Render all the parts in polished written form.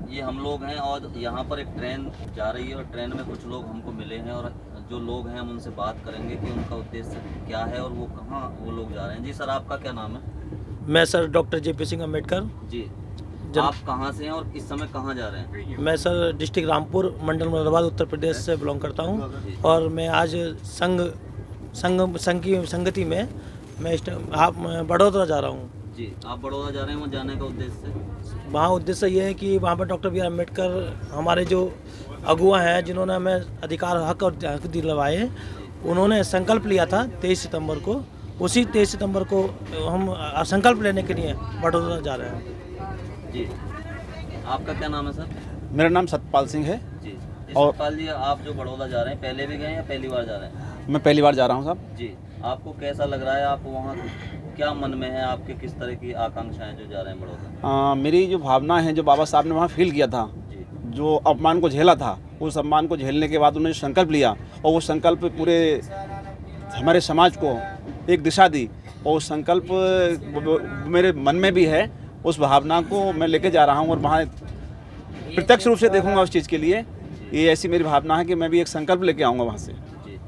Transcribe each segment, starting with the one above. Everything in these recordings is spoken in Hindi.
ये हम लोग हैं और यहाँ पर एक ट्रेन जा रही है और ट्रेन में कुछ लोग हमको मिले हैं और जो लोग हैं हम उनसे बात करेंगे कि उनका उद्देश्य क्या है और वो कहाँ वो लोग जा रहे हैं। जी सर, आपका क्या नाम है? मैं sir doctor J P Singh Ambedkar. जी, आप कहाँ से हैं और इस समय कहाँ जा रहे हैं? मैं सर डिस्ट्रिक्ट रामपुर मंडल मुरादाबाद उत्तर प्रदेश से बिलोंग करता हूँ और मैं आज संघ की संगति में मैं बड़ौदा जा रहा हूँ। जी, आप बड़ौदा जा रहे हैं, वहाँ जाने का उद्देश्य? वहाँ उद्देश्य ये है कि वहाँ पर डॉक्टर बी आर अम्बेडकर हमारे जो अगुआ हैं जिन्होंने हमें अधिकार हक और हक दिलवाए, उन्होंने संकल्प लिया था 23 सितंबर को। उसी 23 सितंबर को हम संकल्प लेने के लिए बड़ौदा जा रहे हैं। जी, आपका क्या नाम है सर? मेरा नाम सतपाल सिंह है। जी, और सतपाल जी, आप जो बड़ौदा जा रहे हैं पहले भी गए या पहली बार जा रहे हैं? मैं पहली बार जा रहा हूँ साहब। जी, आपको कैसा लग रहा है? आप वहाँ क्या मन में है आपके, किस तरह की आकांक्षाएं जो जा रहे हैं बड़ौदा? मेरी जो भावना है, जो बाबा साहब ने वहाँ फील किया था, जी, जो अपमान को झेला था, उस अपमान को झेलने के बाद उन्होंने संकल्प लिया और वो संकल्प पूरे हमारे समाज को एक दिशा दी और उस संकल्प मेरे मन में भी है। उस भावना को मैं लेके जा रहा हूँ और वहाँ प्रत्यक्ष रूप से देखूंगा उस चीज़ के लिए। ये ऐसी मेरी भावना है कि मैं भी एक संकल्प लेके आऊँगा वहाँ से। जी,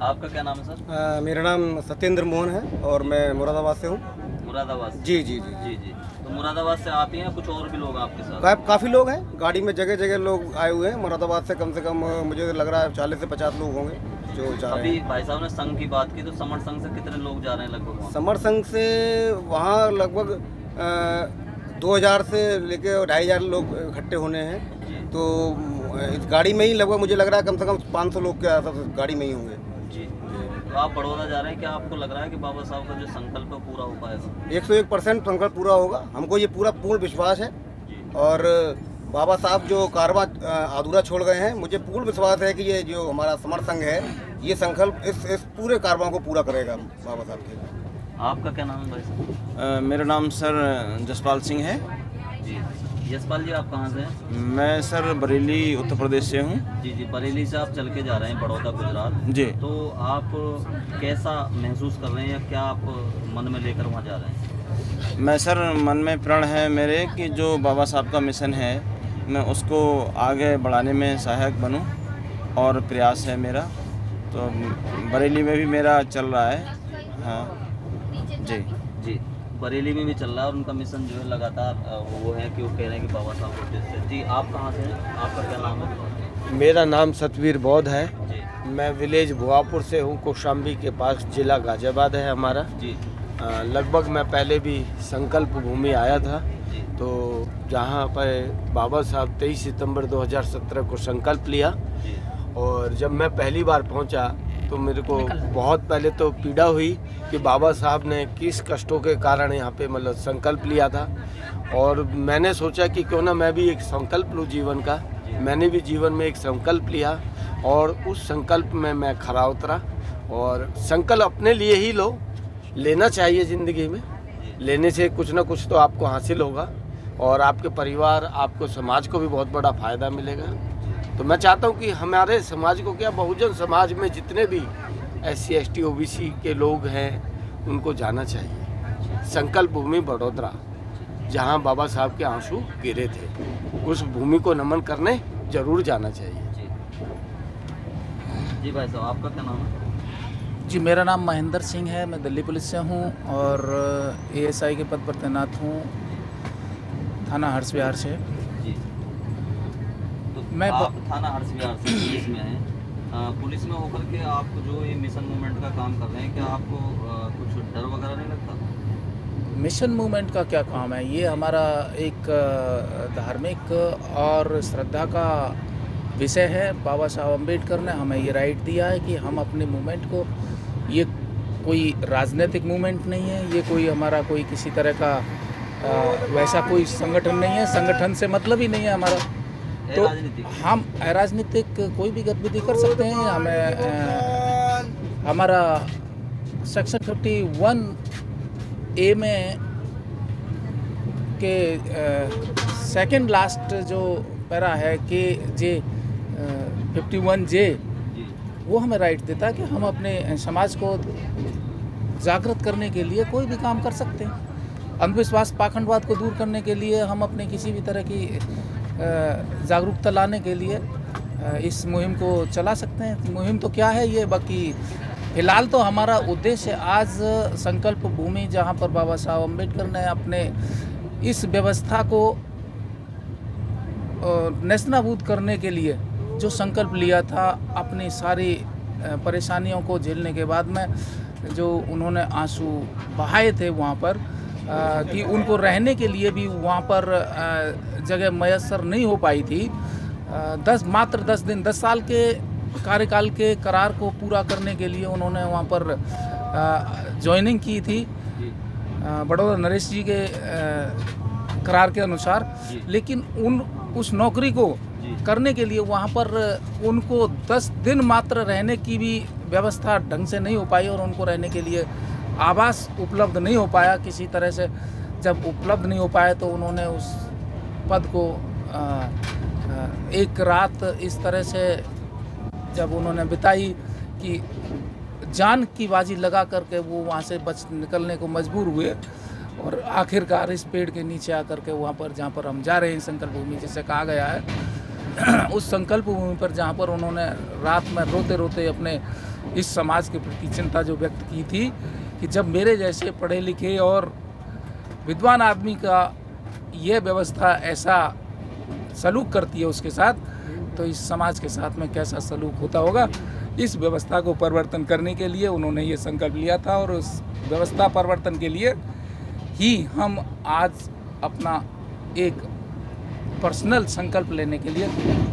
आपका क्या नाम है सर? मेरा नाम सत्येंद्र मोहन है और मैं मुरादाबाद से हूँ। मुरादाबाद से? जी जी जी जी जी, तो मुरादाबाद से आप ही हैं, कुछ और भी लोग आपके साथ? काफ़ी लोग हैं, गाड़ी में जगह जगह लोग आए हुए हैं। मुरादाबाद से कम मुझे लग रहा है 40 से 50 लोग होंगे जो जा रहे अभी हैं। भाई साहब ने संघ की बात की, तो समर संघ से कितने लोग जा रहे हैं लगभग वहाँ? समर संघ से वहाँ लगभग 2000 से लेके 2500 लोग इकट्ठे होने हैं। जी तो इस गाड़ी में ही लगभग मुझे लग रहा है कम से कम 500 लोग के आसपास गाड़ी में ही होंगे। जी, तो आप बड़ौदा जा रहे हैं, क्या आपको लग रहा है कि बाबा साहब का जो संकल्प है पूरा हो पाएगा? 101% संकल्प पूरा होगा, हमको ये पूर्ण विश्वास है। जी, और बाबा साहब जो कारवां अधूरा छोड़ गए हैं, मुझे पूर्ण विश्वास है कि ये जो हमारा समर संघ है, ये संकल्प इस पूरे कारवां को पूरा करेगा बाबा साहब के। आपका क्या नाम है भाई साहब? मेरा नाम सर जसपाल सिंह है। जी, यशपाल जी, आप कहाँ से हैं? मैं सर बरेली उत्तर प्रदेश से हूँ। जी जी, बरेली से आप चल के जा रहे हैं बड़ौदा गुजरात। जी, तो आप कैसा महसूस कर रहे हैं या क्या आप मन में लेकर वहाँ जा रहे हैं? मैं सर मन में प्रण है मेरे कि जो बाबा साहब का मिशन है मैं उसको आगे बढ़ाने में सहायक बनूं और प्रयास है मेरा। तो बरेली में भी मेरा चल रहा है। हाँ जी जी, बरेली में भी चल रहा है और उनका मिशन जो है लगातार वो है कि वो कह रहे हैं कि बाबा साहब को उद्देश्य। जी, आप कहाँ से हैं? आपका क्या नाम है? मेरा नाम सतवीर बौद्ध है। जी मैं विलेज भुआपुर से हूँ, कौशाम्बी के पास, जिला गाजियाबाद है हमारा। जी लगभग मैं पहले भी संकल्प भूमि आया था, जी तो जहाँ पर बाबा साहब 23 सितंबर 2017 को संकल्प लिया जी और जब मैं पहली बार पहुँचा तो मेरे को बहुत पहले तो पीड़ा हुई कि बाबा साहब ने किस कष्टों के कारण यहाँ पे मतलब संकल्प लिया था। और मैंने सोचा कि क्यों ना मैं भी एक संकल्प लूँ जीवन का। मैंने भी जीवन में एक संकल्प लिया और उस संकल्प में मैं खरा उतरा। और संकल्प अपने लिए ही लेना चाहिए ज़िंदगी में। लेने से कुछ ना कुछ तो आपको हासिल होगा और आपके परिवार, आपको समाज को भी बहुत बड़ा फ़ायदा मिलेगा। तो मैं चाहता हूँ कि हमारे समाज को, क्या बहुजन समाज में जितने भी SC ST OBC के लोग हैं उनको जाना चाहिए संकल्प भूमि बड़ौदा, जहाँ बाबा साहब के आंसू गिरे थे। उस भूमि को नमन करने जरूर जाना चाहिए। जी जी, भाई साहब आपका क्या नाम है? जी, मेरा नाम महेंद्र सिंह है। मैं दिल्ली पुलिस से हूँ और ASI के पद पर तैनात हूँ, थाना हर्ष विहार से। जी, तो मैं आप थाना हर्ष विहार से पुलिस में हैं। पुलिस में होकर के आप जो ये मिशन मूवमेंट का काम कर रहे हैं, क्या आपको कुछ डर वगैरह नहीं लगता? मिशन मूवमेंट का क्या काम है? ये हमारा एक धार्मिक और श्रद्धा का विषय है। बाबा साहब अम्बेडकर ने हमें ये राइट दिया है कि हम अपने मूवमेंट को, ये कोई राजनीतिक मूवमेंट नहीं है, ये कोई हमारा कोई किसी तरह का वैसा कोई संगठन नहीं है। संगठन से मतलब ही नहीं है हमारा। तो हम अराजनीतिक कोई भी गतिविधि कर सकते हैं। हमें हमारा सेक्शन 51A में के सेकंड लास्ट जो पैरा है कि जे 51J, वो हमें राइट देता है कि हम अपने समाज को जागृत करने के लिए कोई भी काम कर सकते हैं। अंधविश्वास पाखंडवाद को दूर करने के लिए हम अपने किसी भी तरह की जागरूकता लाने के लिए इस मुहिम को चला सकते हैं। मुहिम तो क्या है ये, बाकी फिलहाल तो हमारा उद्देश्य आज संकल्प भूमि, जहाँ पर बाबा साहब अम्बेडकर ने अपने इस व्यवस्था को नेस्तनाबूद करने के लिए जो संकल्प लिया था, अपनी सारी परेशानियों को झेलने के बाद में जो उन्होंने आंसू बहाए थे वहाँ पर, कि उनको रहने के लिए भी वहाँ पर जगह मैसर नहीं हो पाई थी। मात्र 10 दिन 10 साल के कार्यकाल के करार को पूरा करने के लिए उन्होंने वहाँ पर ज्वाइनिंग की थी बड़ौदा नरेश जी के करार के अनुसार, लेकिन उस नौकरी को करने के लिए वहाँ पर उनको 10 दिन मात्र रहने की भी व्यवस्था ढंग से नहीं हो पाई और उनको रहने के लिए आवास उपलब्ध नहीं हो पाया किसी तरह से। जब उपलब्ध नहीं हो पाया तो उन्होंने उस पद को एक रात इस तरह से जब उन्होंने बिताई कि जान की बाजी लगा करके वो वहाँ से निकलने को मजबूर हुए और आखिरकार इस पेड़ के नीचे आकर के वहाँ पर जहाँ पर हम जा रहे हैं संकल्प भूमि जिसे कहा गया है, उस संकल्प भूमि पर जहाँ पर उन्होंने रात में रोते रोते अपने इस समाज के प्रति चिंता जो व्यक्त की थी कि जब मेरे जैसे पढ़े लिखे और विद्वान आदमी का ये व्यवस्था ऐसा सलूक करती है उसके साथ, तो इस समाज के साथ में कैसा सलूक होता होगा। इस व्यवस्था को परिवर्तन करने के लिए उन्होंने ये संकल्प लिया था और उस व्यवस्था परिवर्तन के लिए ही हम आज अपना एक पर्सनल संकल्प लेने के लिए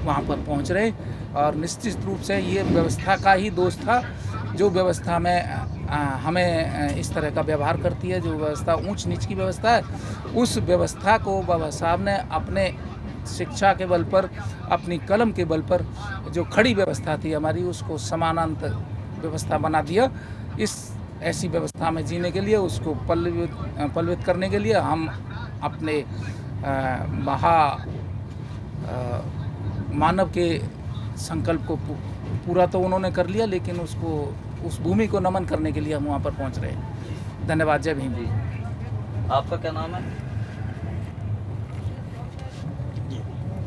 वहाँ पर पहुँच रहे हैं। और निश्चित रूप से ये व्यवस्था का ही दोष था, जो व्यवस्था में हमें इस तरह का व्यवहार करती है, जो व्यवस्था ऊंच नीच की व्यवस्था है, उस व्यवस्था को बाबा साहब ने अपने शिक्षा के बल पर, अपनी कलम के बल पर जो खड़ी व्यवस्था थी हमारी, उसको समानांत व्यवस्था बना दिया। इस ऐसी व्यवस्था में जीने के लिए, उसको पल्लवित करने के लिए हम अपने मानव के संकल्प को पूरा तो उन्होंने कर लिया, लेकिन उसको उस भूमि को नमन करने के लिए हम वहाँ पर पहुँच रहे हैं। धन्यवाद। जय भीम। जी, आपका क्या नाम है?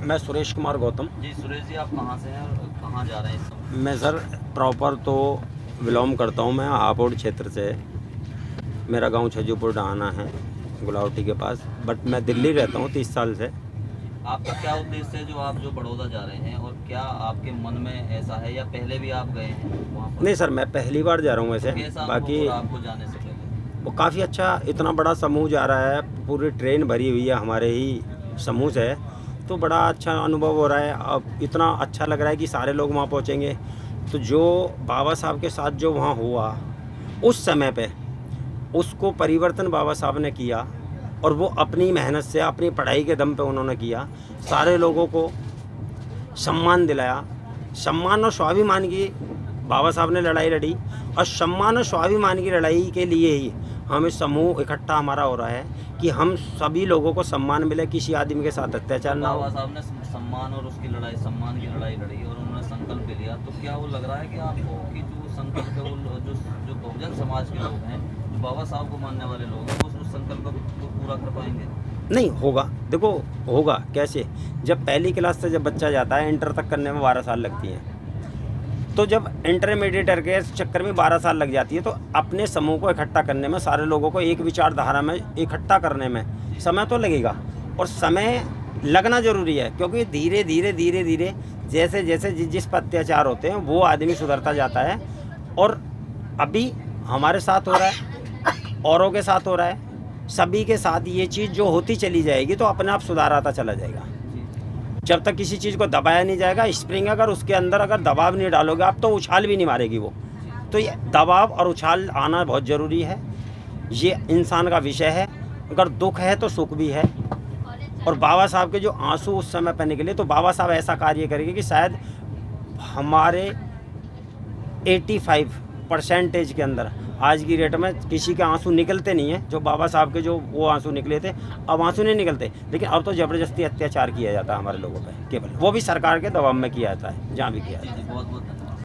मैं सुरेश कुमार गौतम। जी सुरेश जी, आप कहाँ से हैं और कहाँ जा रहे हैं इस समय? मैं सर प्रॉपर तो बिलोंग करता हूँ, मैं आपोड़ क्षेत्र से। मेरा गांव छजूपुर डहाना है, गुलावटी के पास, बट मैं दिल्ली रहता हूँ 30 साल से। आपका क्या उद्देश्य है जो आप जो बड़ौदा जा रहे हैं, और क्या आपके मन में ऐसा है या पहले भी आप गए हैं वहाँ पर? नहीं सर, मैं पहली बार जा रहा हूँ वैसे। कैसा बाकी अनुभव आपको जाने से पहले? वो काफ़ी अच्छा, इतना बड़ा समूह जा रहा है, पूरी ट्रेन भरी हुई है हमारे ही समूह से, तो बड़ा अच्छा अनुभव हो रहा है। अब इतना अच्छा लग रहा है कि सारे लोग वहाँ पहुँचेंगे। तो जो बाबा साहब के साथ जो वहाँ हुआ उस समय पे, उसको परिवर्तन बाबा साहब ने किया, और वो अपनी मेहनत से, अपनी पढ़ाई के दम पे उन्होंने किया। सारे लोगों को सम्मान दिलाया, सम्मान और स्वाभिमान की बाबा साहब ने लड़ाई लड़ी, और सम्मान और स्वाभिमान की लड़ाई के लिए ही हम इस समूह इकट्ठा हमारा हो रहा है कि हम सभी लोगों को सम्मान मिले, किसी आदमी के साथ अत्याचार ना हो। बाबा साहब ने सम्मान और उसकी लड़ाई, सम्मान की लड़ाई लड़ी और उन्होंने संकल्प ले लिया, तो क्या वो लग रहा है कि आपको कि जो संकल्प है वो जो बहुजन समाज के लोग हैं, जो बाबा साहब को मानने वाले लोग हैं, वो उस संकल्प को पूरा कर पाएंगे? नहीं होगा, देखो होगा कैसे, जब पहली क्लास से जब बच्चा जाता है, इंटर तक करने में 12 साल लगती हैं, तो जब इंटरमीडिएटर के चक्कर में 12 साल लग जाती है, तो अपने समूह को इकट्ठा करने में, सारे लोगों को एक विचारधारा में इकट्ठा करने में समय तो लगेगा, और समय लगना ज़रूरी है, क्योंकि धीरे धीरे धीरे धीरे जैसे जैसे जिस पर अत्याचार होते हैं वो आदमी सुधरता जाता है। और अभी हमारे साथ हो रहा है, औरों के साथ हो रहा है, सभी के साथ ये चीज़ जो होती चली जाएगी तो अपने आप सुधार आता चला जाएगा। जब तक किसी चीज़ को दबाया नहीं जाएगा, स्प्रिंग अगर उसके अंदर अगर दबाव नहीं डालोगे आप, तो उछाल भी नहीं मारेगी वो। तो ये दबाव और उछाल आना बहुत ज़रूरी है, ये इंसान का विषय है। अगर दुख है तो सुख भी है। और बाबा साहब के जो आंसू उस समय पर निकले, तो बाबा साहब ऐसा कार्य करेंगे कि शायद हमारे 85% के अंदर आज की डेट में किसी के आंसू निकलते नहीं हैं। जो बाबा साहब के जो वो आंसू निकले थे, अब आंसू नहीं निकलते, लेकिन अब तो ज़बरदस्ती अत्याचार किया जाता है हमारे लोगों पे, केवल वो भी सरकार के दबाव में किया जाता है, जहाँ भी किया जाता है। बहुत बहुत